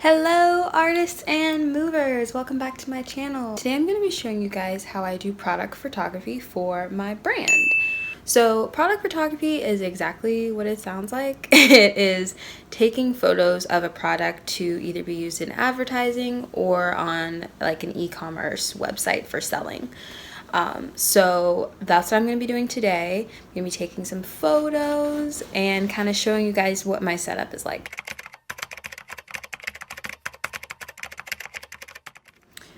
Hello artists and movers, welcome back to my channel. Today I'm going to be showing you guys how I do product photography for my brand. So product photography is exactly what it sounds like. It is taking photos of a product to either be used in advertising or on like an e-commerce website for selling. So that's what I'm going to be doing today. I'm going to be taking some photos and kind of showing you guys what my setup is like.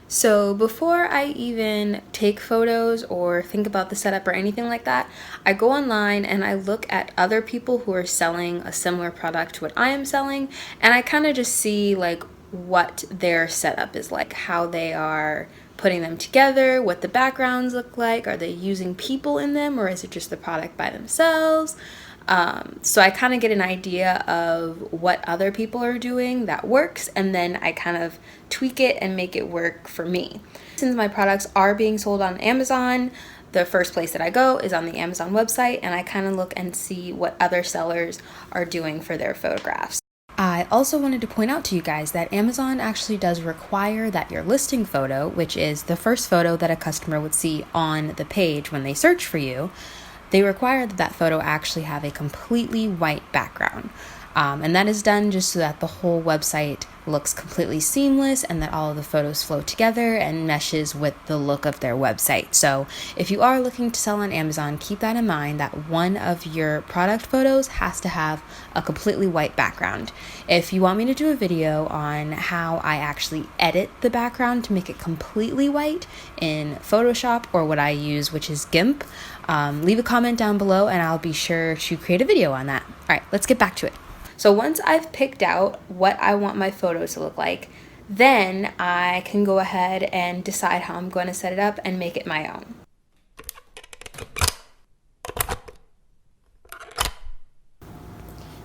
So before I even take photos or think about the setup or anything like that, I go online and I look at other people who are selling a similar product to what I am selling, and I kind of just see like what their setup is like, how they are putting them together, what the backgrounds look like, are they using people in them or is it just the product by themselves? So I kind of get an idea of what other people are doing that works, and then I kind of tweak it and make it work for me. Since my products are being sold on Amazon, the first place that I go is on the Amazon website, and I kind of look and see what other sellers are doing for their photographs. I also wanted to point out to you guys that Amazon actually does require that your listing photo, which is the first photo that a customer would see on the page when they search for you, they require that that photo actually have a completely white background. And that is done just so that the whole website looks completely seamless and that all of the photos flow together and meshes with the look of their website. So if you are looking to sell on Amazon, keep that in mind that one of your product photos has to have a completely white background. If you want me to do a video on how I actually edit the background to make it completely white in Photoshop or what I use, which is GIMP, leave a comment down below and I'll be sure to create a video on that. All right, let's get back to it. So once I've picked out what I want my photo to look like, then I can go ahead and decide how I'm going to set it up and make it my own.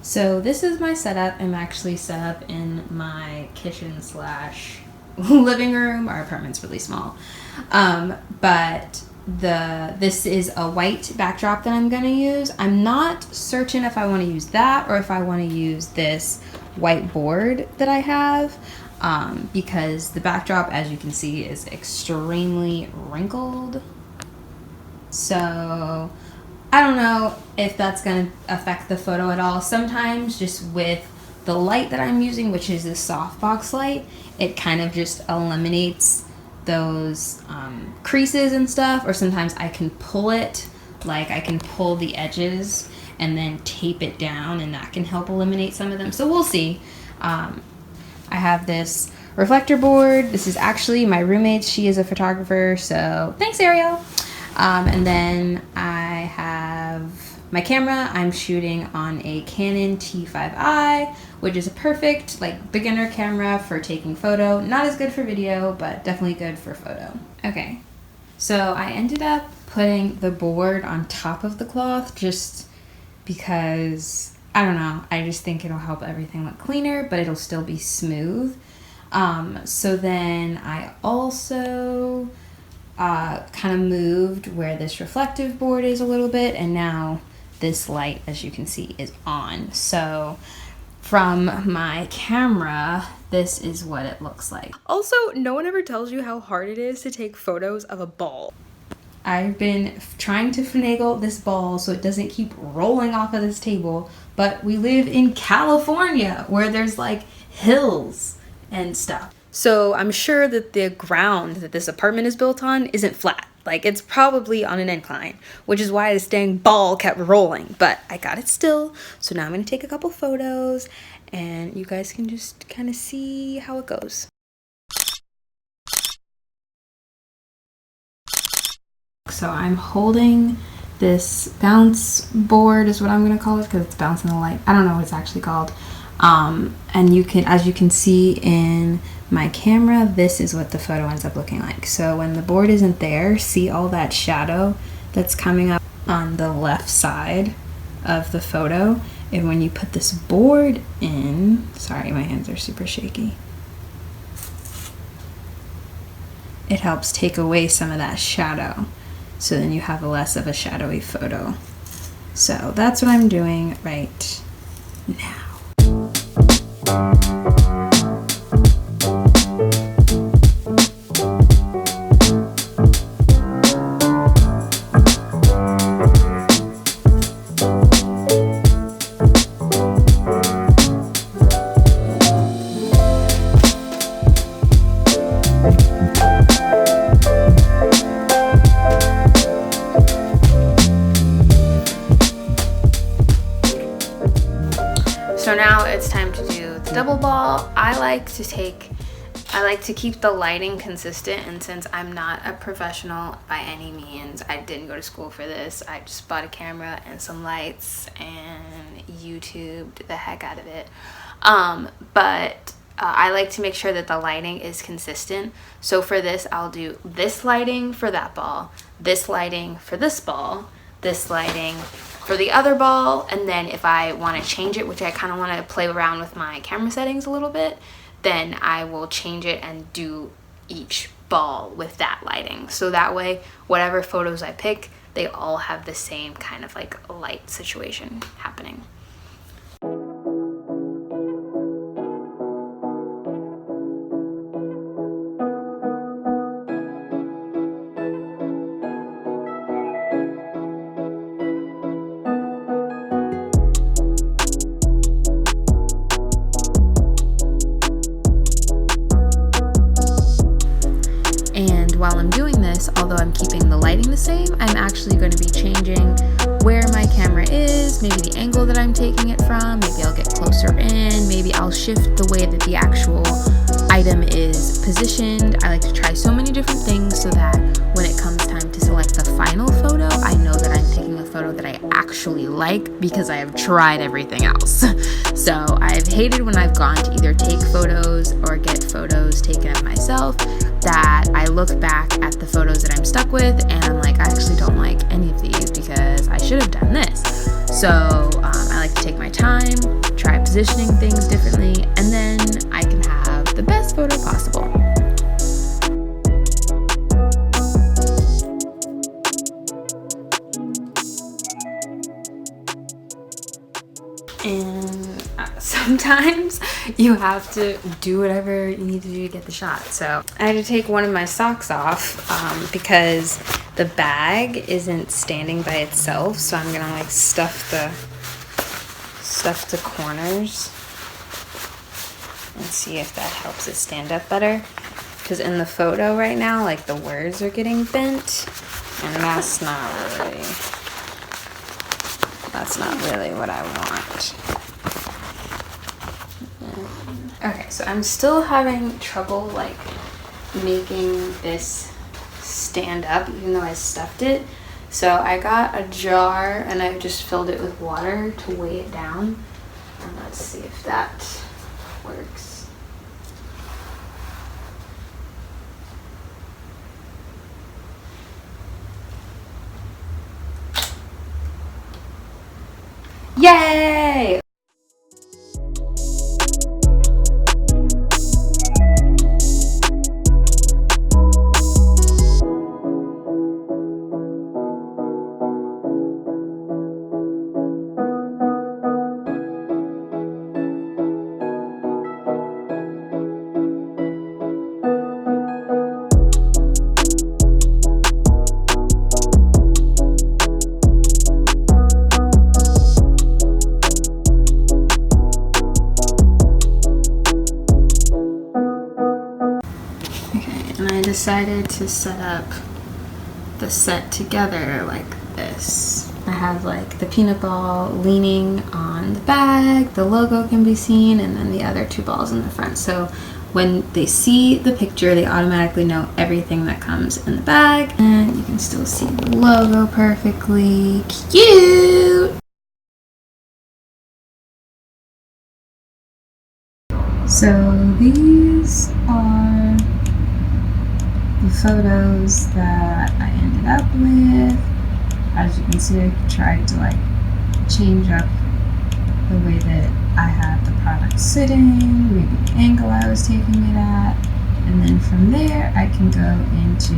So this is my setup. I'm actually set up in my kitchen slash living room. Our apartment's really small. But this is a white backdrop that I'm going to use. I'm not certain if I want to use that or if I want to use this white board that I have, because the backdrop, as you can see, is extremely wrinkled. So I don't know if that's going to affect the photo at all. Sometimes just with the light that I'm using, which is this softbox light, it kind of just eliminates those creases and stuff, or sometimes I can pull it, like I can pull the edges and then tape it down, and that can help eliminate some of them. So we'll see. I have this reflector board. This is actually my roommate's. She is a photographer, so thanks, Ariel. And then I have my camera. I'm shooting on a Canon T5i, which is a perfect like beginner camera for taking photo. Not as good for video, but definitely good for photo. Okay, so I ended up putting the board on top of the cloth just because, I don't know, I just think it'll help everything look cleaner, but it'll still be smooth. So then I also kind of moved where this reflective board is a little bit, and now this light, as you can see, is on. So from my camera, this is what it looks like. Also, no one ever tells you how hard it is to take photos of a ball. I've been trying to finagle this ball so it doesn't keep rolling off of this table, but we live in California where there's like hills and stuff. So I'm sure that the ground that this apartment is built on isn't flat. Like, it's probably on an incline, which is why this dang ball kept rolling. But I got it still, so now I'm going to take a couple photos, and you guys can just kind of see how it goes. So I'm holding this bounce board is what I'm going to call it, because it's bouncing the light. I don't know what it's actually called. And you can, as you can see in my camera, this is what the photo ends up looking like. So when the board isn't there, see all that shadow that's coming up on the left side of the photo? And when you put this board in, sorry, my hands are super shaky, it helps take away some of that shadow. So then you have less of a shadowy photo. So that's what I'm doing right now. So now it's time to do the double ball. I like to keep the lighting consistent, and since I'm not a professional by any means, I didn't go to school for this. I just bought a camera and some lights and YouTubed the heck out of it. I like to make sure that the lighting is consistent. So for this, I'll do this lighting for that ball, this lighting for this ball, this lighting for the other ball, and then if I want to change it, which I kind of want to play around with my camera settings a little bit, then I will change it and do each ball with that lighting. So that way, whatever photos I pick, they all have the same kind of like light situation happening. And while I'm doing this, although I'm keeping the lighting the same, I'm actually going to be changing where my camera is, maybe the angle that I'm taking it from, maybe I'll get closer in, maybe I'll shift the way that the actual item is positioned. I like to try so many different things so that when it comes time to select the final photo, I know that I'm picking a photo that I actually like because I have tried everything else. So I've hated when I've gone to either take photos or get photos taken of myself, that I look back at the photos that I'm stuck with and I'm like, I actually don't like any of these because I should have done this. So I like to take my time, try positioning things differently, and then I can have the best photo possible. And sometimes you have to do whatever you need to do to get the shot. So I had to take one of my socks off because the bag isn't standing by itself. So I'm gonna like stuff the corners and see if that helps it stand up better. Because in the photo right now, like the words are getting bent, and that's not really what I want. Okay, so I'm still having trouble like making this stand up even though I stuffed it. So I got a jar and I've just filled it with water to weigh it down. And let's see if that works. Yay! And I decided to set up the set together like this. I have like the peanut ball leaning on the bag, the logo can be seen, and then the other two balls in the front. So when they see the picture, they automatically know everything that comes in the bag. And you can still see the logo perfectly. Cute! So these are the photos that I ended up with. As you can see, I tried to like change up the way that I had the product sitting, maybe the angle I was taking it at, and then from there I can go into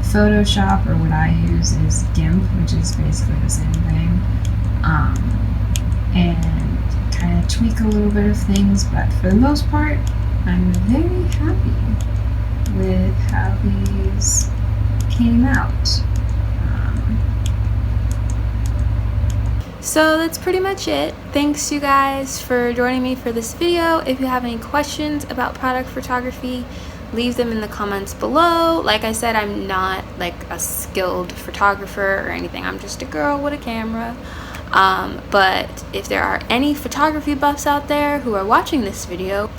Photoshop, or what I use is GIMP, which is basically the same thing, and kind of tweak a little bit of things, but for the most part I'm very happy with how these came out. So that's pretty much it. Thanks you guys for joining me for this video. If you have any questions about product photography, leave them in the comments below. Like I said, I'm not like a skilled photographer or anything. I'm just a girl with a camera. But if there are any photography buffs out there who are watching this video,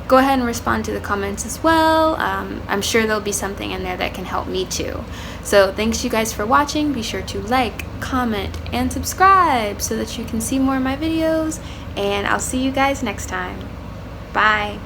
go ahead and respond to the comments as well. I'm sure there'll be something in there that can help me too. So thanks you guys for watching. Be sure to like, comment, and subscribe so that you can see more of my videos, and I'll see you guys next time. Bye.